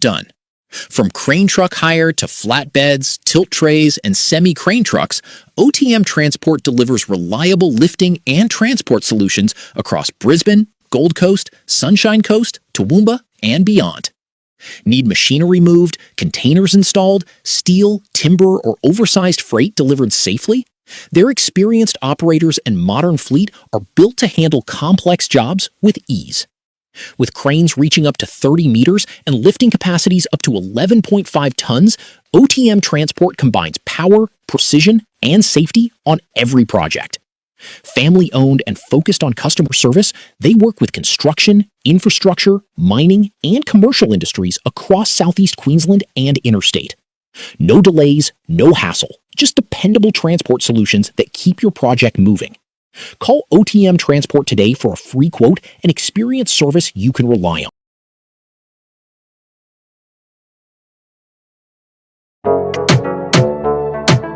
done. From crane truck hire to flatbeds, tilt trays, and semi-crane trucks, OTM Transport delivers reliable lifting and transport solutions across Brisbane, Gold Coast, Sunshine Coast, Toowoomba, and beyond. Need machinery moved, containers installed, steel, timber, or oversized freight delivered safely? Their experienced operators and modern fleet are built to handle complex jobs with ease. With cranes reaching up to 30 meters and lifting capacities up to 11.5 tons, OTM Transport combines power, precision, and safety on every project. Family-owned and focused on customer service, they work with construction, infrastructure, mining, and commercial industries across Southeast Queensland and interstate. No delays, no hassle, just dependable transport solutions that keep your project moving. Call OTM Transport today for a free quote and experience service you can rely on.